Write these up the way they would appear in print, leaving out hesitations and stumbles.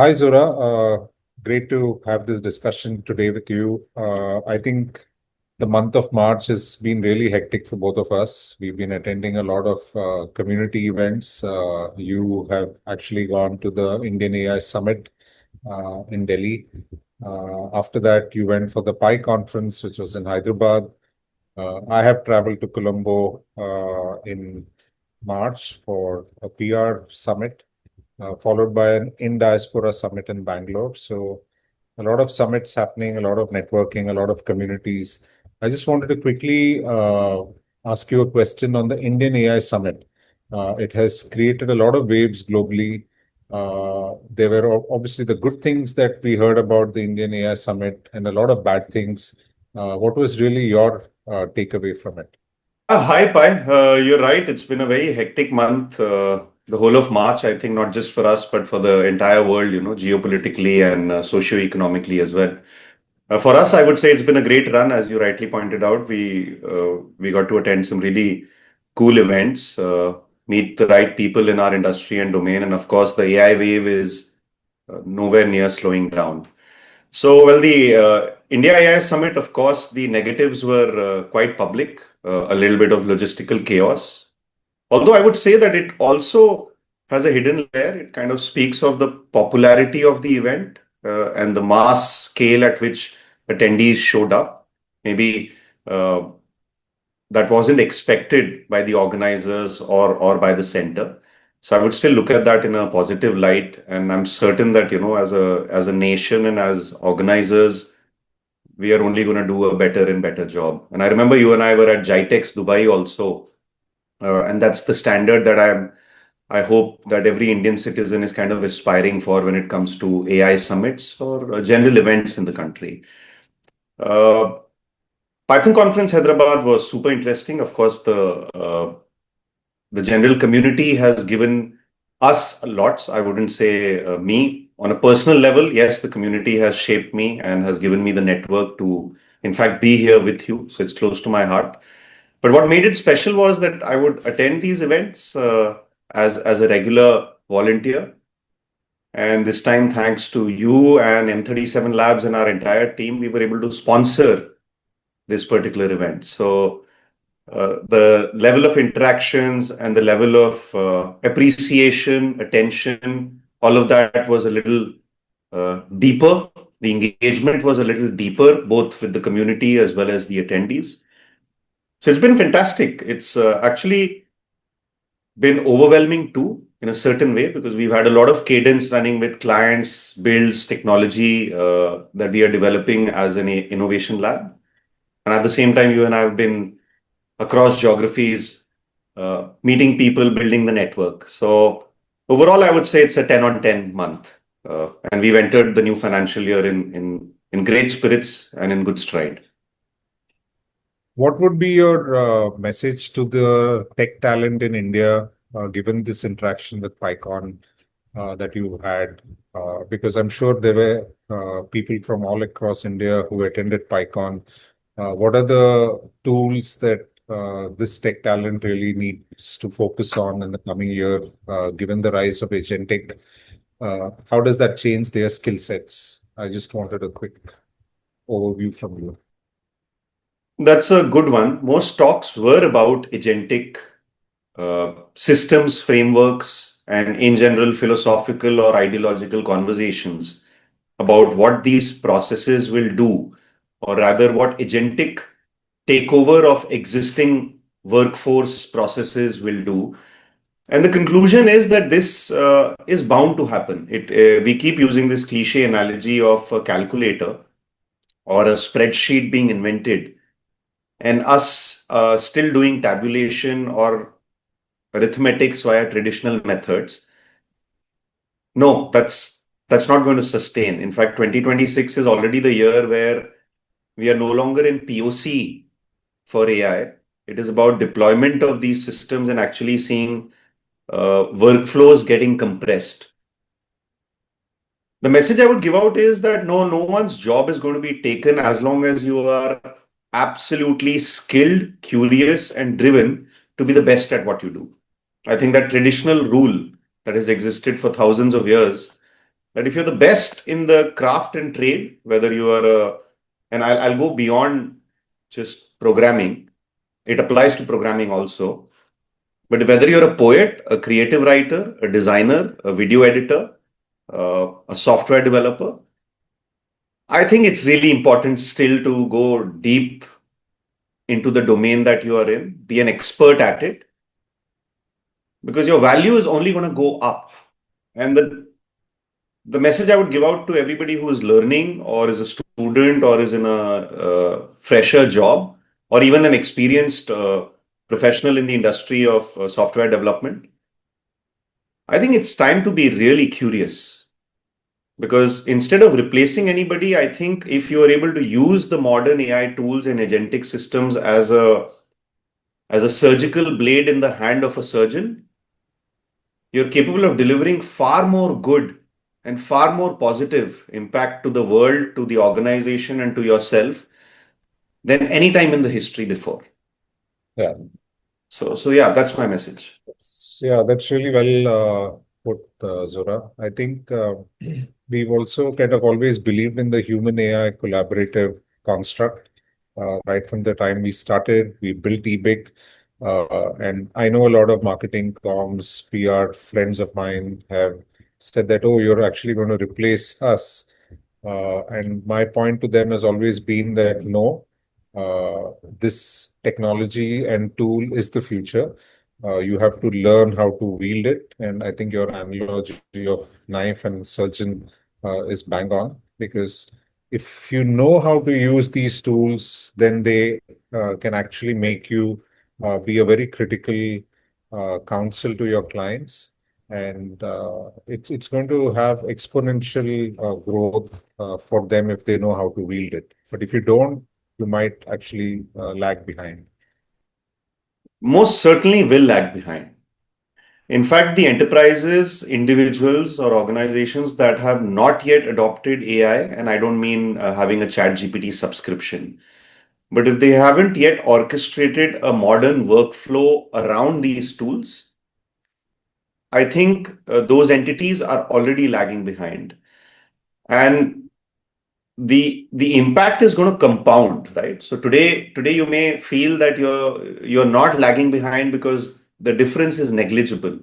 Hi, Zora. Great to have this discussion today with you. I think the month of March has been really hectic for both of us. We've been attending a lot of community events. You have actually gone to the Indian AI Summit in Delhi. After that, you went for the Pi conference, which was in Hyderabad. I have traveled to Colombo in March for a PR summit, followed by an in diaspora summit in Bangalore. So a lot of summits happening, a lot of networking, a lot of communities. I just wanted to quickly ask you a question on the Indian AI Summit. It has created a lot of waves globally. There were obviously the good things that we heard about the Indian AI Summit and a lot of bad things. What was really your takeaway from it? Yeah, hi, Pi. You're right. It's been a very hectic month. The whole of March, I think, not just for us, but for the entire world, geopolitically and socio-economically as well. For us, I would say it's been a great run, as you rightly pointed out. We got to attend some really cool events, meet the right people in our industry and domain, and of course, the AI wave is nowhere near slowing down. So, well, the India AI Summit, of course, the negatives were quite public, a little bit of logistical chaos. Although I would say that it also has a hidden layer. It kind of speaks of the popularity of the event and the mass scale at which attendees showed up. Maybe uh, that wasn't expected by the organizers or by the center. So I would still look at that in a positive light, and I'm certain that as a nation and as organizers, we are only going to do a better and better job. And I remember you and I were at GITEX Dubai also, and that's the standard that I hope that every Indian citizen is kind of aspiring for when it comes to AI summits or general events in the country. Uh, Python conference Hyderabad was super interesting. Of course, the general community has given us lots. I wouldn't say me on a personal level. Yes, the community has shaped me and has given me the network to, in fact, be here with you. So it's close to my heart. But what made it special was that I would attend these events as a regular volunteer. And this time, thanks to you and M37 Labs and our entire team, we were able to sponsor this particular event. So the level of interactions and the level of appreciation, attention, all of that was a little deeper. The engagement was a little deeper, both with the community as well as the attendees. So it's been fantastic. It's actually been overwhelming too, in a certain way, because we've had a lot of cadence running with clients, builds, technology that we are developing as an innovation lab. And at the same time, you and I have been across geographies, meeting people, building the network. So overall, I would say it's a 10 on 10 month. And we've entered the new financial year in great spirits and in good stride. What would be your message to the tech talent in India, given this interaction with PyCon that you had? Because I'm sure there were people from all across India who attended PyCon. What are the tools that this tech talent really needs to focus on in the coming year, given the rise of agentic? How does that change their skill sets? I just wanted a quick overview from you. That's a good one. Most talks were about agentic systems, frameworks, and in general, philosophical or ideological conversations about what these processes will do, or rather, what agentic takeover of existing workforce processes will do. And the conclusion is that this is bound to happen. We keep using this cliche analogy of a calculator or a spreadsheet being invented, and us still doing tabulation or arithmetics via traditional methods. No, that's not going to sustain. In fact, 2026 is already the year where we are no longer in POC for AI. It is about deployment of these systems and actually seeing workflows getting compressed. The message I would give out is that no one's job is going to be taken as long as you are absolutely skilled, curious, and driven to be the best at what you do. I think that traditional rule that has existed for thousands of years that if you're the best in the craft and trade, whether you are and I'll go beyond just programming, it applies to programming also. But whether you're a poet, a creative writer, a designer, a video editor, a software developer, I think it's really important still to go deep into the domain that you are in, be an expert at it, because your value is only going to go up. And the message I would give out to everybody who is learning or is a student or is in a fresher job or even an experienced professional in the industry of software development, I think it's time to be really curious, because instead of replacing anybody, I think if you are able to use the modern AI tools and agentic systems as a surgical blade in the hand of a surgeon, you're capable of delivering far more good and far more positive impact to the world, to the organization, and to yourself than any time in the history before. Yeah. So yeah, that's my message. Yeah, that's really well put, Zora. I think we've also kind of always believed in the human AI collaborative construct. Right from the time we started, we built ebic. And I know a lot of marketing comms, PR friends of mine have said that, oh, you're actually going to replace us. And my point to them has always been that no, this technology and tool is the future. You have to learn how to wield it. And I think your analogy of knife and surgeon is bang on, because if you know how to use these tools, then they can actually make you be a very critical counsel to your clients. And it's going to have exponential growth for them if they know how to wield it. But if you don't, you might actually lag behind. Most certainly will lag behind. In fact, the enterprises, individuals, or organizations that have not yet adopted AI, and I don't mean having a chat GPT subscription, but if they haven't yet orchestrated a modern workflow around these tools, I think those entities are already lagging behind. And the impact is going to compound, right? So today you may feel that you're not lagging behind because the difference is negligible.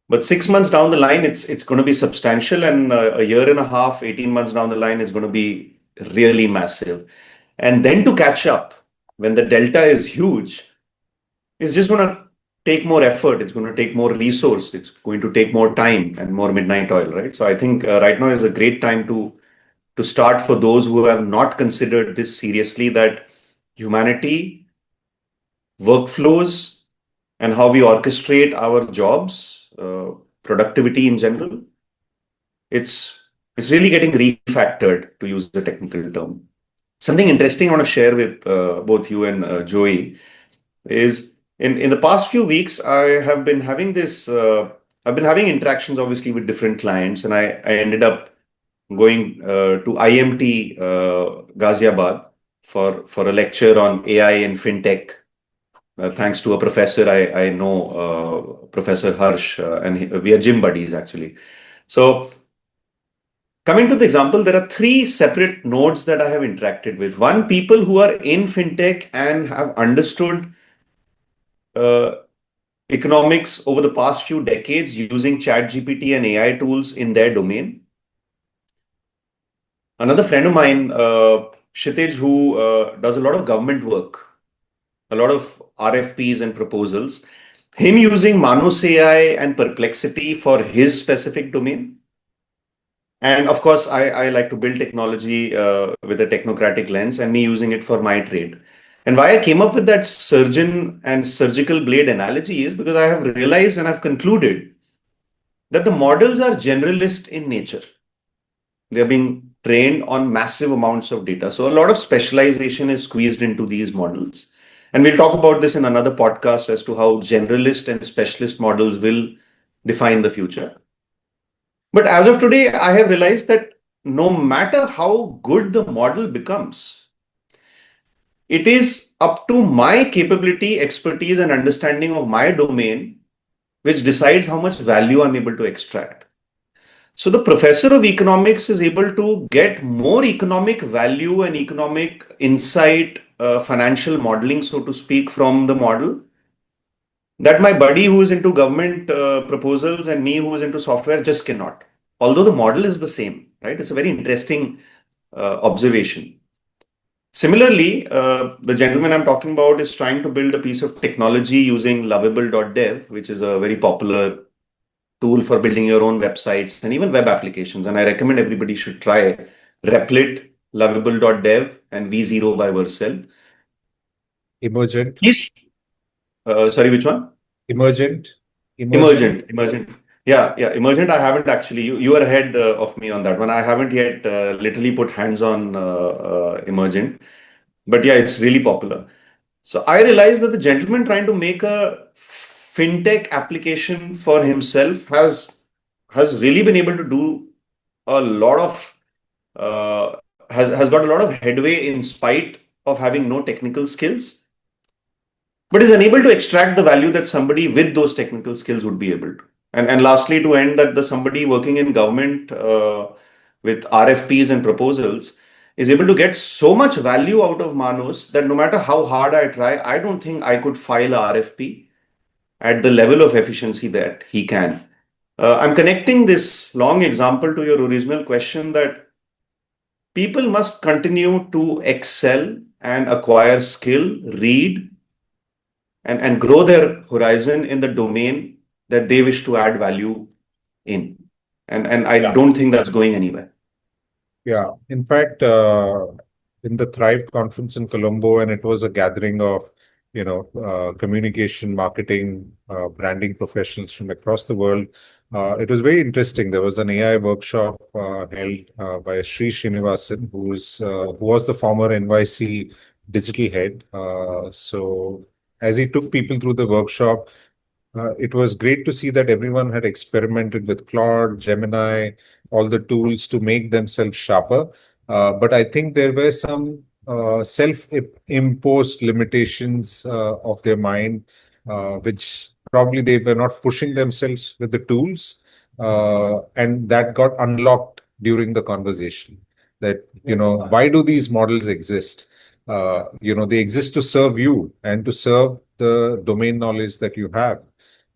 But 6 months down the line, it's going to be substantial, and a year and a half, 18 months down the line is going to be really massive. And then to catch up when the delta is huge, it's just going to take more effort. It's going to take more resource. It's going to take more time and more midnight oil, right? So I think right now is a great time to start for those who have not considered this seriously, that humanity, workflows, and how we orchestrate our jobs, productivity in general, it's really getting refactored, to use the technical term. Something interesting I want to share with both you and Joey is in the past few weeks, I have been having I've been having interactions obviously with different clients, and I ended up going to IMT Ghaziabad for a lecture on AI and fintech. Thanks to a professor I know, Professor Harsh, and we are gym buddies actually. So coming to the example, there are three separate nodes that I have interacted with. One, people who are in fintech and have understood uh, economics over the past few decades using chat GPT and AI tools in their domain. Another friend of mine, Kshitij, who does a lot of government work, a lot of RFPs and proposals, him using Manus AI and Perplexity for his specific domain. And of course, I like to build technology with a technocratic lens, and me using it for my trade. And why I came up with that surgeon and surgical blade analogy is because I have realized and I've concluded that the models are generalist in nature. They're being trained on massive amounts of data. So a lot of specialization is squeezed into these models. And we'll talk about this in another podcast as to how generalist and specialist models will define the future. But as of today, I have realized that no matter how good the model becomes, it is up to my capability, expertise, and understanding of my domain which decides how much value I'm able to extract. So the professor of economics is able to get more economic value and economic insight, financial modeling, so to speak, from the model that my buddy who is into government proposals and me who is into software just cannot. Although the model is the same, right? It's a very interesting observation. Similarly, the gentleman I'm talking about is trying to build a piece of technology using lovable.dev, which is a very popular tool for building your own websites and even web applications. And I recommend everybody should try Replit, lovable.dev, and V0 by Vercel. Emergent. Yes. Sorry, which one? Emergent. Emergent. Yeah. Emergent. I haven't actually. You are ahead of me on that one. I haven't yet literally put hands on Emergent, but yeah, it's really popular. So I realized that the gentleman trying to make a fintech application for himself has really been able to do a lot of has got a lot of headway in spite of having no technical skills, but is unable to extract the value that somebody with those technical skills would be able to. And lastly, to end that, the somebody working in government with RFPs and proposals is able to get so much value out of Manus that no matter how hard I try, I don't think I could file a RFP at the level of efficiency that he can. I'm connecting this long example to your original question that people must continue to excel and acquire skill, read, and grow their horizon in the domain that they wish to add value in. And I Yeah. don't think that's going anywhere. Yeah. In fact, in the Thrive conference in Colombo, and it was a gathering of, communication, marketing, branding professionals from across the world. It was very interesting. There was an AI workshop held by Sri Srinivasan, who was the former NYC digital head. So as he took people through the workshop, it was great to see that everyone had experimented with Claude, Gemini, all the tools to make themselves sharper. But I think there were some self-imposed limitations of their mind, which probably they were not pushing themselves with the tools. And that got unlocked during the conversation. That, why do these models exist? They exist to serve you and to serve the domain knowledge that you have.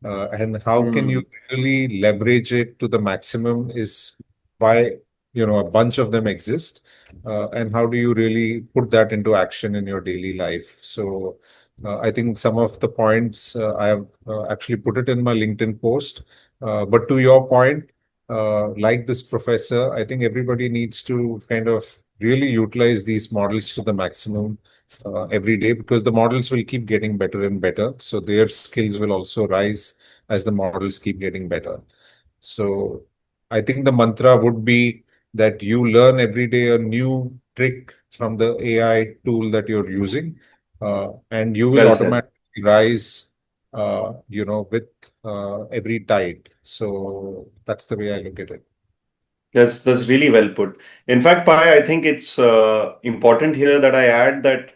And how can you really leverage it to the maximum is why, a bunch of them exist. And how do you really put that into action in your daily life? So I think some of the points I have actually put it in my LinkedIn post. But to your point, like this professor, I think everybody needs to kind of really utilize these models to the maximum every day, because the models will keep getting better and better. So their skills will also rise as the models keep getting better. So I think the mantra would be that you learn every day a new trick from the AI tool that you're using, and you will Well said. automatically rise, with every tide. So that's the way I look at it. That's really well put. In fact, Pai, I think it's important here that I add that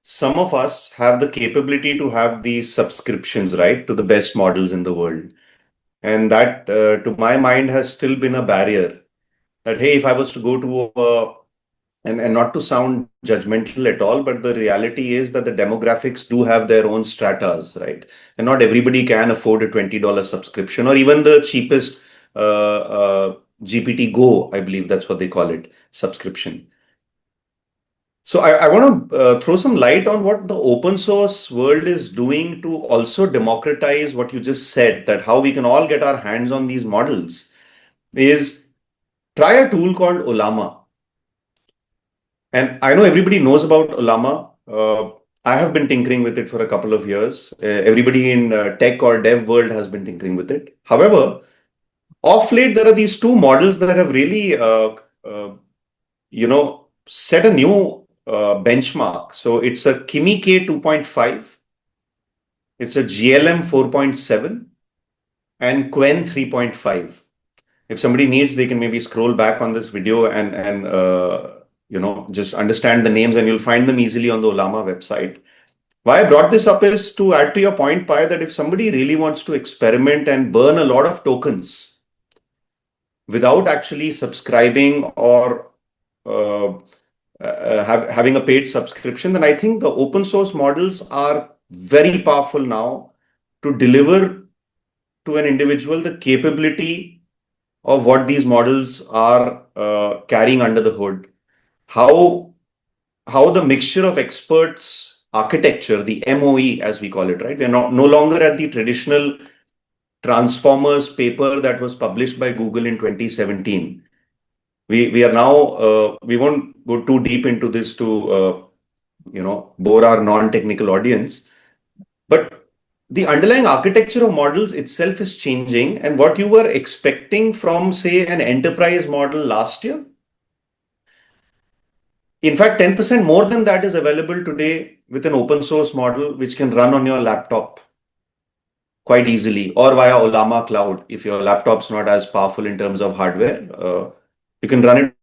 some of us have the capability to have these subscriptions, right, to the best models in the world. And that, to my mind, has still been a barrier. That, hey, if I was to go to and not to sound judgmental at all, but the reality is that the demographics do have their own stratas, right? And not everybody can afford a $20 subscription or even the cheapest GPT Go, I believe that's what they call it, subscription. So I want to throw some light on what the open source world is doing to also democratize what you just said, that how we can all get our hands on these models is try a tool called Olama. And I know everybody knows about Olama. I have been tinkering with it for a couple of years. Everybody in tech or dev world has been tinkering with it. However, off late, there are these two models that have really, set a new benchmark. So it's a Kimi K 2.5, it's a GLM 4.7, and Quen 3.5. If somebody needs, they can maybe scroll back on this video and just understand the names, and you'll find them easily on the Olama website. Why I brought this up is to add to your point, Pai, that if somebody really wants to experiment and burn a lot of tokens, without actually subscribing or uh, having a paid subscription, then I think the open source models are very powerful now to deliver to an individual the capability of what these models are carrying under the hood. How the mixture of experts architecture, the MOE as we call it, right? We're not no longer at the traditional Transformers paper that was published by Google in 2017. We are now we won't go too deep into this to bore our non-technical audience, but the underlying architecture of models itself is changing, and what you were expecting from, say, an enterprise model last year, in fact 10% more than that is available today with an open source model which can run on your laptop quite easily, or via Olama Cloud. If your laptop's not as powerful in terms of hardware, you can run it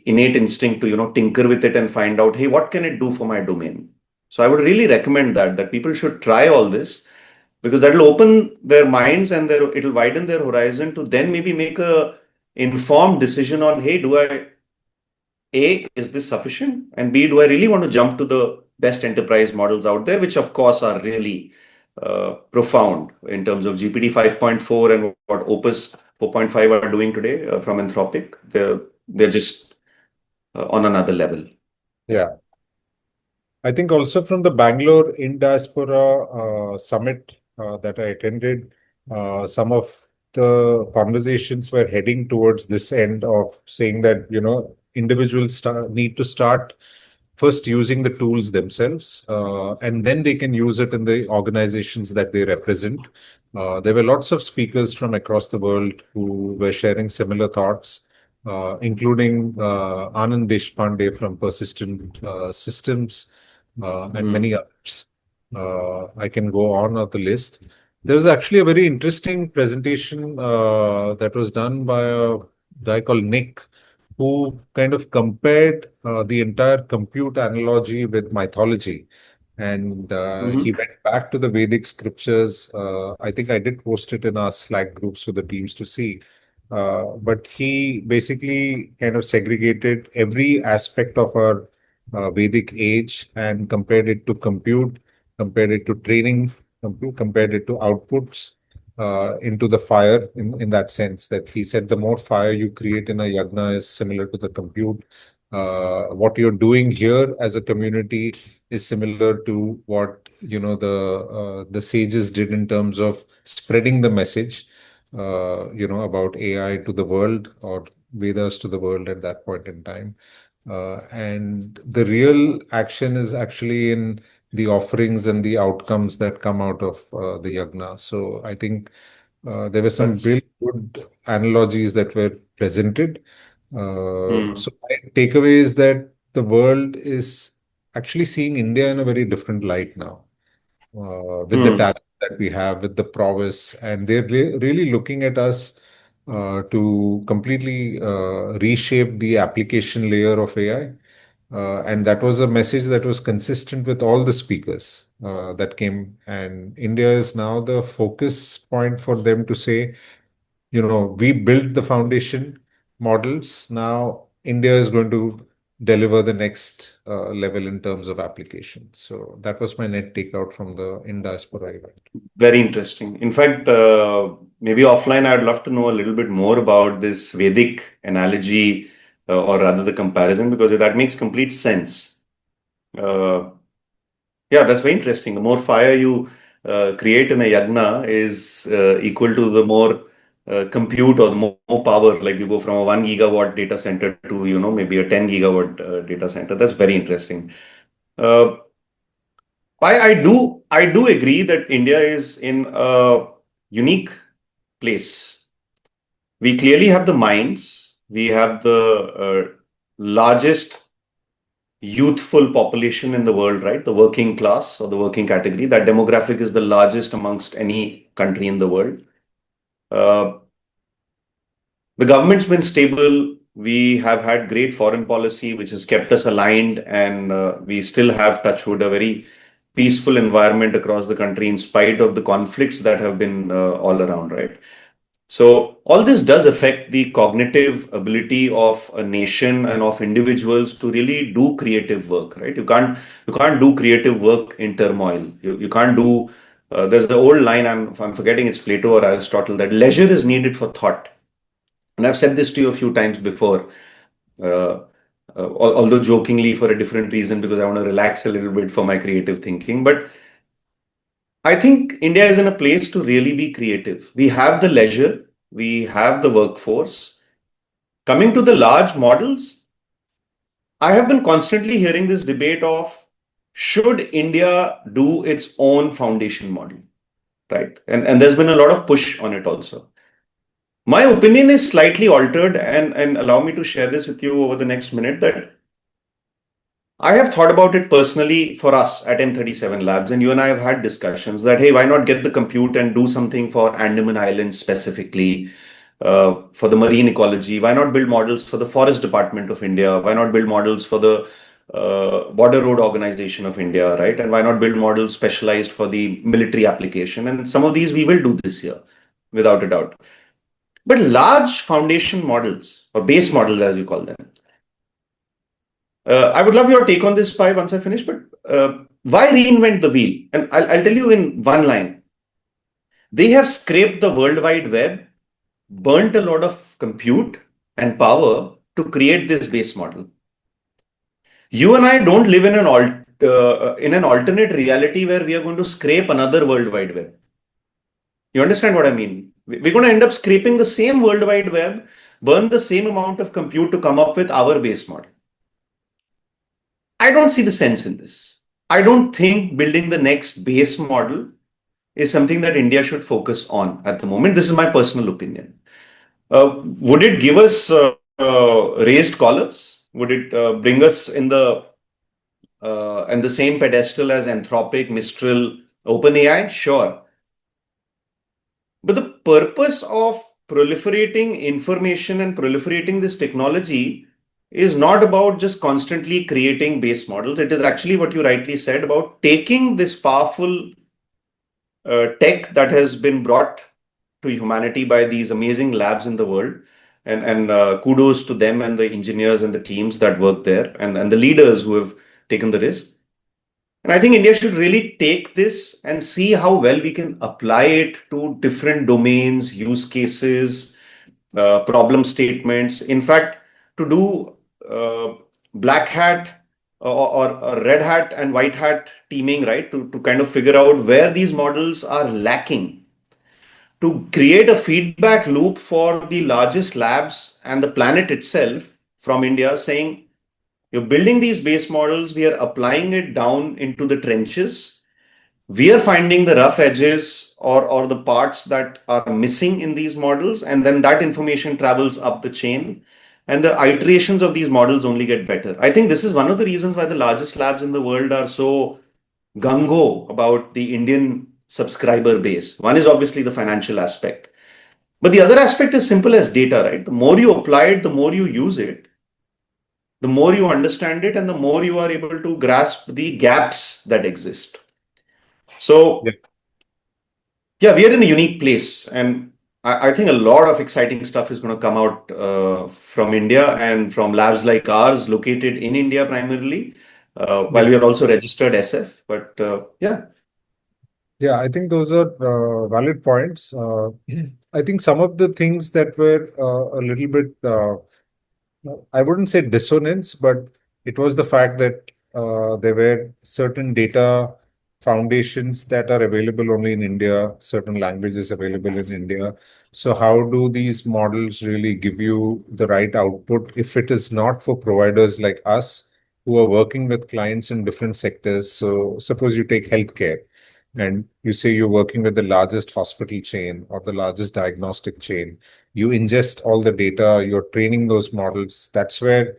innate instinct to tinker with it and find out, hey, what can it do for my domain? So I would really recommend that people should try all this, because that will open their minds and it'll widen their horizon to then maybe make a informed decision on, hey, do I is this sufficient? And B, do I really want to jump to the best enterprise models out there, which of course are really profound in terms of GPT 5.4 and what Opus 4.5 are doing today from Anthropic. They're just on another level. Yeah. I think also from the Bangalore in Diaspora summit that I attended, some of the conversations were heading towards this end of saying that, individuals need to start first using the tools themselves, and then they can use it in the organizations that they represent. There were lots of speakers from across the world who were sharing similar thoughts, including Anand Deshpande from Persistent Systems, and many others. I can go on the list. There was actually a very interesting presentation that was done by a guy called Nick, who kind of compared the entire compute analogy with mythology. And he Mhm. went back to the Vedic scriptures. I think I did post it in our Slack groups for the teams to see. But he basically kind of segregated every aspect of our Vedic age and compared it to compute, compared it to training, compared it to outputs, into the fire in that sense that he said the more fire you create in a yagna is similar to the compute. What you're doing here as a community is similar to what the sages did in terms of spreading the message about AI to the world, or Vedas to the world at that point in time. And the real action is actually in the offerings and the outcomes that come out of the yagna. So I think there were some That's really good analogies that were presented. hmm. So my takeaway is that the world is actually seeing India in a very different light now, with the Hmm. talent that we have, with the prowess, and they're really looking at us to completely reshape the application layer of AI. And that was a message that was consistent with all the speakers that came. And India is now the focus point for them to say, we built the foundation models. Now India is going to deliver the next level in terms of applications. So that was my net takeout from the in diaspora event. Very interesting. In fact, maybe offline, I'd love to know a little bit more about this Vedic analogy, or rather the comparison, because that makes complete sense. Uh, yeah, that's very interesting. The more fire you create in a yagna is equal to the more compute or the more power. Like you go from a 1 gigawatt data center to, maybe a 10 gigawatt data center. That's very interesting. Uh, I do agree that India is in a unique place. We clearly have the minds. We have the largest youthful population in the world, right? The working class or the working category. That demographic is the largest amongst any country in the world. Uh, the government's been stable. We have had great foreign policy, which has kept us aligned, and we still have, touchwood, a very peaceful environment across the country in spite of the conflicts that have been all around, right? So all this does affect the cognitive ability of a nation and of individuals to really do creative work, right? You can't do creative work in turmoil. You can't do. There's the old line. I'm forgetting it's Plato or Aristotle, that leisure is needed for thought. And I've said this to you a few times before, uh, although jokingly for a different reason, because I want to relax a little bit for my creative thinking. But I think India is in a place to really be creative. We have the leisure, we have the workforce. Coming to the large models, I have been constantly hearing this debate of, should India do its own foundation model, right? And there's been a lot of push on it also. My opinion is slightly altered, and allow me to share this with you over the next minute, that I have thought about it personally for us at M37 Labs, and you and I have had discussions that, hey, why not get the compute and do something for Andaman Islands specifically, for the marine ecology? Why not build models for the Forest Department of India? Why not build models for the Border Road Organization of India, right? And why not build models specialized for the military application? And some of these we will do this year, without a doubt. But large foundation models, or base models as you call them, I would love your take on this, Pi, once I finish. But why reinvent the wheel? And I'll tell you in one line. They have scraped the World Wide Web, burnt a lot of compute and power to create this base model. You and I don't live in an alternate reality where we are going to scrape another World Wide Web. You understand what I mean? We're going to end up scraping the same World Wide Web, burn the same amount of compute to come up with our base model. I don't see the sense in this. I don't think building the next base model is something that India should focus on at the moment. This is my personal opinion. Would it give us raised collars? Would it bring us in the same pedestal as Anthropic, Mistral, OpenAI? Sure. But the purpose of proliferating information and proliferating this technology is not about just constantly creating base models. It is actually what you rightly said about taking this powerful tech that has been brought to humanity by these amazing labs in the world. And kudos to them and the engineers and the teams that work there, and the leaders who have taken the risk. And I think India should really take this and see how well we can apply it to different domains, use cases, problem statements. In fact, to do black hat or red hat and white hat teaming, right? To kind of figure out where these models are lacking, to create a feedback loop for the largest labs and the planet itself from India, saying, you're building these base models, we are applying it down into the trenches. We are finding the rough edges or the parts that are missing in these models, and then that information travels up the chain. And the iterations of these models only get better. I think this is one of the reasons why the largest labs in the world are so gung-ho about the Indian subscriber base. One is obviously the financial aspect. But the other aspect is simple as data, right? The more you apply it, the more you use it, the more you understand it, and the more you are able to grasp the gaps that exist. So, yeah, we are in a unique place. And I think a lot of exciting stuff is going to come out from India and from labs like ours located in India primarily, while we are also registered SF. But yeah. Yeah, I think those are valid points. I think some of the things that were a little bit, I wouldn't say dissonance, but it was the fact that there were certain data foundations that are available only in India, certain languages available in India. So how do these models really give you the right output if it is not for providers like us who are working with clients in different sectors? So suppose you take healthcare and you say you're working with the largest hospital chain or the largest diagnostic chain. You ingest all the data, you're training those models. That's where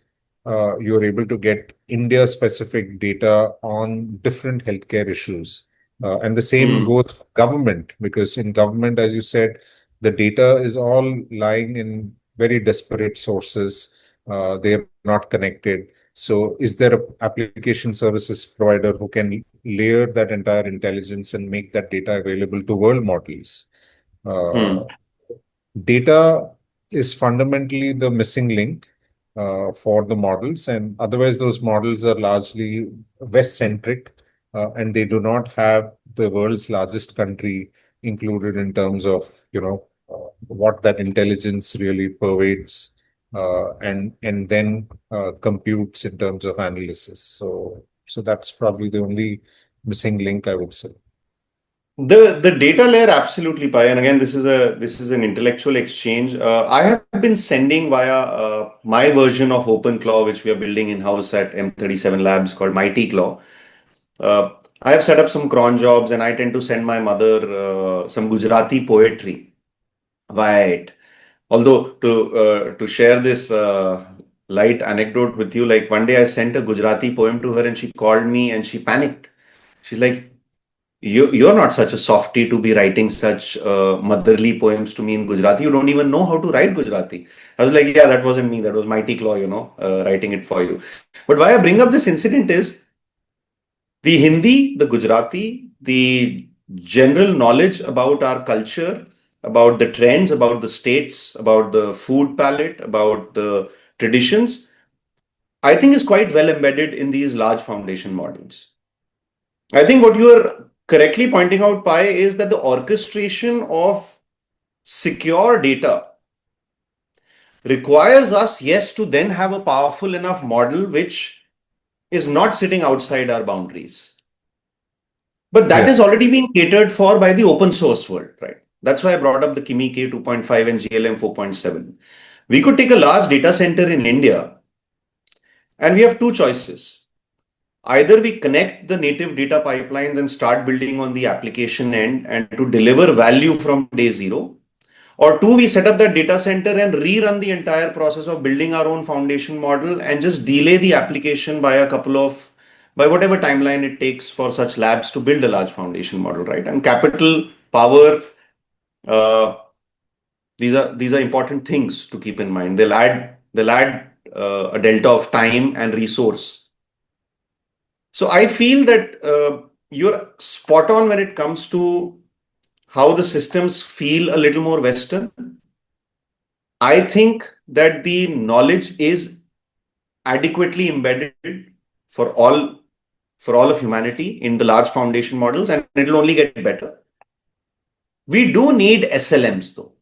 you're able to get India-specific data on different healthcare issues. And the same Hmm. goes for government, because in government, as you said, the data is all lying in very disparate sources. they are not connected. So is there a application services provider who can layer that entire intelligence and make that data available to world models? Uh, Hmm. Data is fundamentally the missing link for the models, and otherwise those models are largely West centric, and they do not have the world's largest country included in terms of what that intelligence really pervades, and then computes in terms of analysis. So that's probably the only missing link, I would say. The data layer, absolutely, Pi. And again, this is an intellectual exchange. I have been sending via my version of OpenClaw, which we are building in house at M37 Labs, called Mighty Claw. Uh, I have set up some cron jobs, and I tend to send my mother some Gujarati poetry via it. Although to share this light anecdote with you, like one day I sent a Gujarati poem to her, and she called me and she panicked. She's like, you're not such a softie to be writing such motherly poems to me in Gujarati. You don't even know how to write Gujarati. I was like, yeah, that wasn't me. That was Mighty Claw, writing it for you. But why I bring up this incident is the Hindi, the Gujarati, the general knowledge about our culture, about the trends, about the states, about the food palette, about the traditions, I think is quite well embedded in these large foundation models. I think what you are correctly pointing out, Pi, is that the orchestration of secure data requires us, yes, to then have a powerful enough model which is not sitting outside our boundaries. But that Yeah, is already being catered for by the open source world, right? That's why I brought up the Kimi K 2.5 and GLM 4.7. We could take a large data center in India and we have two choices. Either we connect the native data pipelines and start building on the application end and to deliver value from day zero, or two, we set up that data center and rerun the entire process of building our own foundation model and just delay the application by by whatever timeline it takes for such labs to build a large foundation model, right? And capital, power, uh, these are important things to keep in mind. They'll add a delta of time and resource. So I feel that you're spot on when it comes to how the systems feel a little more Western. I think that the knowledge is adequately embedded for all for all of humanity in the large foundation models, and it will only get better. We do need SLMs though.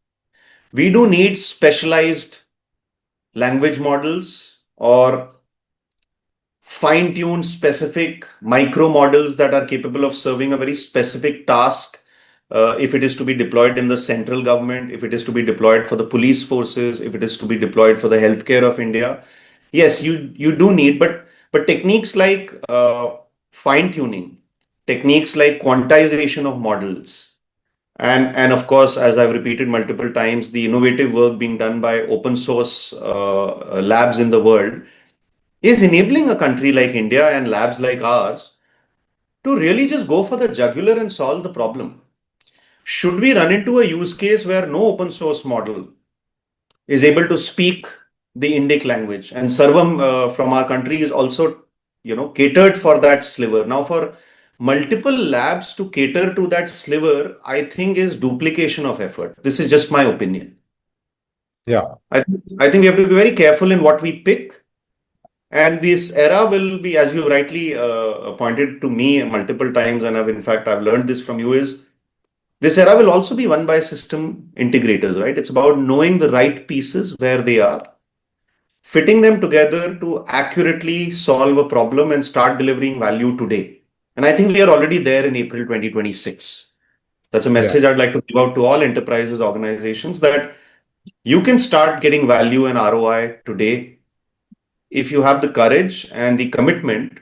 We do need specialized language models or fine-tuned specific micro models that are capable of serving a very specific task. If it is to be deployed in the central government, if it is to be deployed for the police forces, if it is to be deployed for the healthcare of India, yes, you do need, but techniques like fine-tuning, techniques like quantization of models, and of course, as I've repeated multiple times, the innovative work being done by open source labs in the world is enabling a country like India and labs like ours to really just go for the jugular and solve the problem. Should we run into a use case where no open source model is able to speak the Indic language, and Sarvam from our country is also, catered for that sliver. Now, for multiple labs to cater to that sliver, I think is duplication of effort. This is just my opinion. yeah, I think we have to be very careful in what we pick. And this era will be, as you rightly pointed to me multiple times, and I've learned this from you, is this era will also be won by system integrators, right? It's about knowing the right pieces where they are, fitting them together to accurately solve a problem and start delivering value today. And I think we are already there in April 2026. That's a yeah, message I'd like to give out to all enterprises, organizations, that you can start getting value and ROI today if you have the courage and the commitment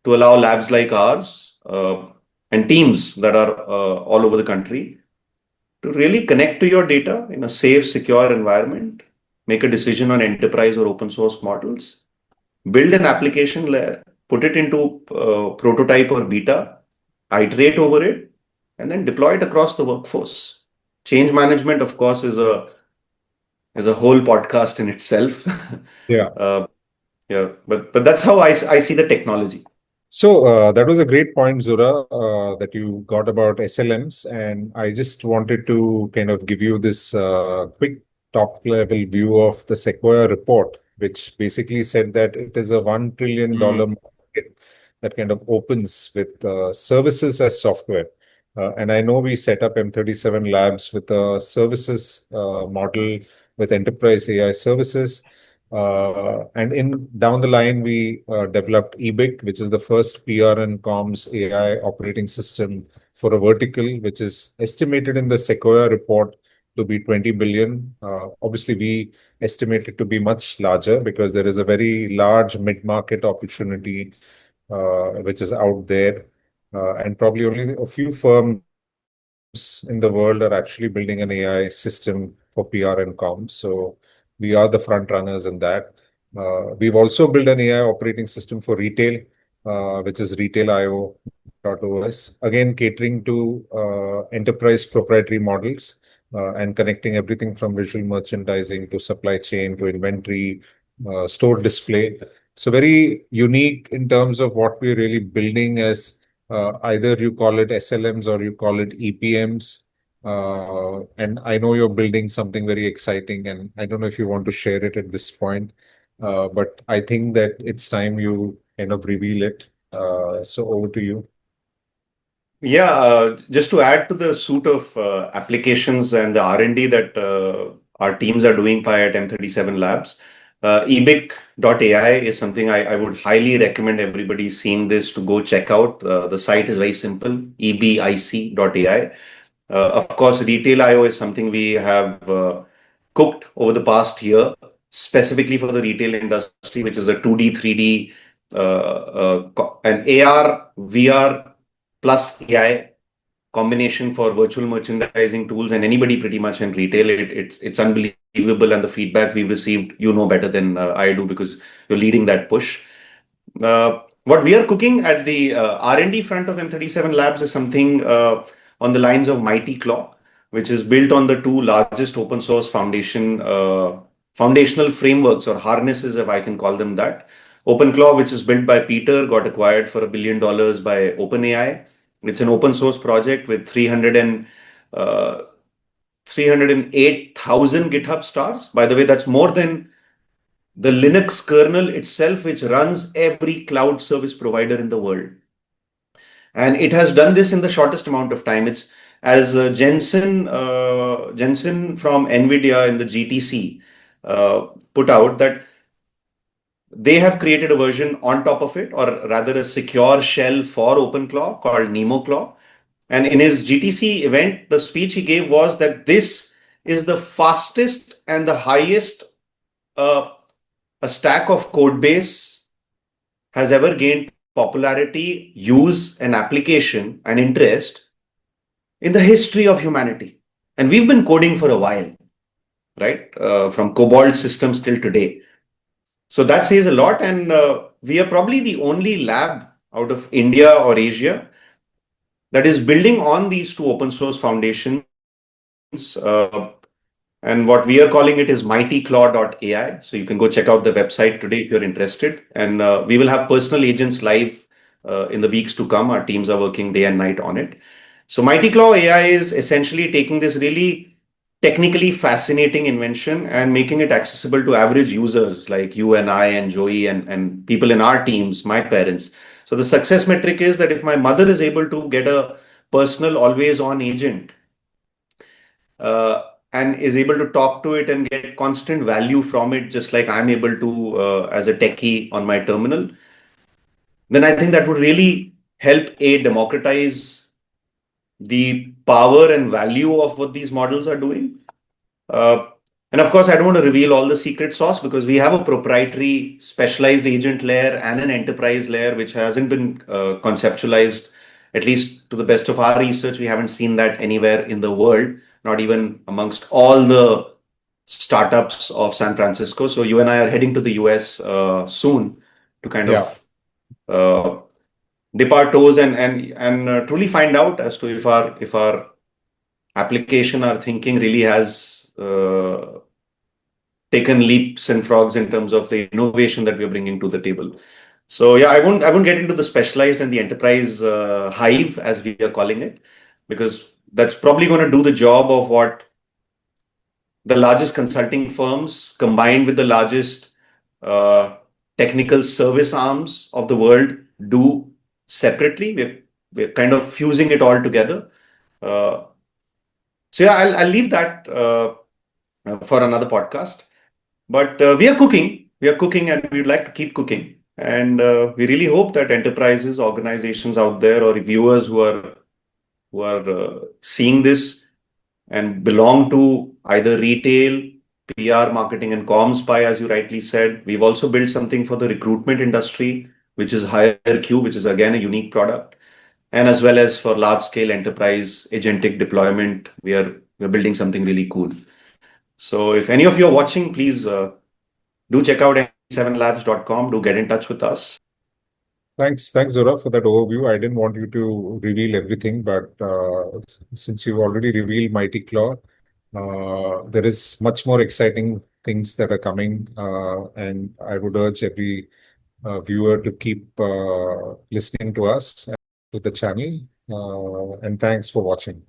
to allow labs like ours and teams that are all over the country to really connect to your data in a safe, secure environment, make a decision on enterprise or open source models, build an application layer, put it into prototype or beta, iterate over it, and then deploy it across the workforce. Change management, of course, is a is a whole podcast in itself. Yeah. uh, yeah, but that's how I see the technology. So that was a great point, Zora, that you got about SLMs. And I just wanted to kind of give you this quick top level view of the Sequoia report, which basically said that it is a $1 trillion Mm. market that kind of opens with services as software. And I know we set up M37 Labs with a services model with enterprise AI services. And in down the line, we developed ebic, which is the first PR and comms AI operating system for a vertical, which is estimated in the Sequoia report to be 20 billion. Obviously, we estimate it to be much larger because there is a very large mid-market opportunity which is out there. And probably only a few firms in the world are actually building an AI system for PR and comms. So we are the front runners in that. We've also built an AI operating system for retail, which is retailio.os, again catering to enterprise proprietary models and connecting everything from visual merchandising to supply chain to inventory, store display. So very unique in terms of what we're really building as either you call it SLMs or you call it EPMs. And I know you're building something very exciting, and I don't know if you want to share it at this point, but I think that it's time you kind of reveal it. So over to you. Yeah, just to add to the suite of applications and the R&D that our teams are doing by at M37 Labs, ebic.ai is something I would highly recommend everybody seeing this to go check out. The site is very simple, ebic.ai. Of course, Retail IO is something we have cooked over the past year, specifically for the retail industry, which is a 2D, 3D, an AR, VR plus AI combination for virtual merchandising tools and anybody pretty much in retail. It's unbelievable, and the feedback we've received, you know better than I do because you're leading that push. What we are cooking at the R&D front of M37 Labs is something on the lines of Mighty Claw, which is built on the two largest open source foundational frameworks or harnesses, if I can call them that. OpenClaw, which is built by Peter, got acquired for $1 billion by OpenAI. It's an open source project with 308,000 GitHub stars. By the way, that's more than the Linux kernel itself, which runs every cloud service provider in the world. And it has done this in the shortest amount of time. It's as Jensen from NVIDIA in the GTC put out that they have created a version on top of it, or rather a secure shell for OpenClaw called NemoClaw. And in his GTC event, the speech he gave was that this is the fastest and the highest a stack of code base has ever gained popularity, use, and application and interest in the history of humanity. And we've been coding for a while, right? From COBOL systems till today. So that says a lot. And we are probably the only lab out of India or Asia that is building on these two open source foundations. And what we are calling it is mightyclaw.ai. So you can go check out the website today if you're interested. And we will have personal agents live in the weeks to come. Our teams are working day and night on it. So MightyClaw AI is essentially taking this really technically fascinating invention and making it accessible to average users like you and I and Joey and people in our teams, my parents. So the success metric is that if my mother is able to get a personal always on agent, and is able to talk to it and get constant value from it, just like I'm able to as a techie on my terminal, then I think that would really help democratize the power and value of what these models are doing. Uh, and of course, I don't want to reveal all the secret sauce because we have a proprietary specialized agent layer and an enterprise layer, which hasn't been conceptualized, at least to the best of our research. We haven't seen that anywhere in the world, not even amongst all the startups of San Francisco. So you and I are heading to the US soon to kind Yeah. of uh, dip our toes and truly find out as to if our application, our thinking really has taken leaps and frogs in terms of the innovation that we're bringing to the table. So yeah, I won't get into the specialized and the enterprise hive, as we are calling it, because that's probably going to do the job of what the largest consulting firms combined with the largest uh, technical service arms of the world do separately. We're kind of fusing it all together. Uh, so yeah, I'll leave that for another podcast. But we are cooking. We are cooking, and we'd like to keep cooking. And we really hope that enterprises, organizations out there, or viewers who are seeing this and belong to either retail, PR, marketing, and comms pie, as you rightly said. We've also built something for the recruitment industry, which is HireQ, which is again a unique product, and as well as for large scale enterprise agentic deployment, we're building something really cool. So if any of you are watching, please do check out 7labs.com. Do get in touch with us. Thanks, Zora, for that overview. I didn't want you to reveal everything, but since you've already revealed Mighty Claw, there is much more exciting things that are coming, and I would urge every viewer to keep listening to us and to the channel. And thanks for watching.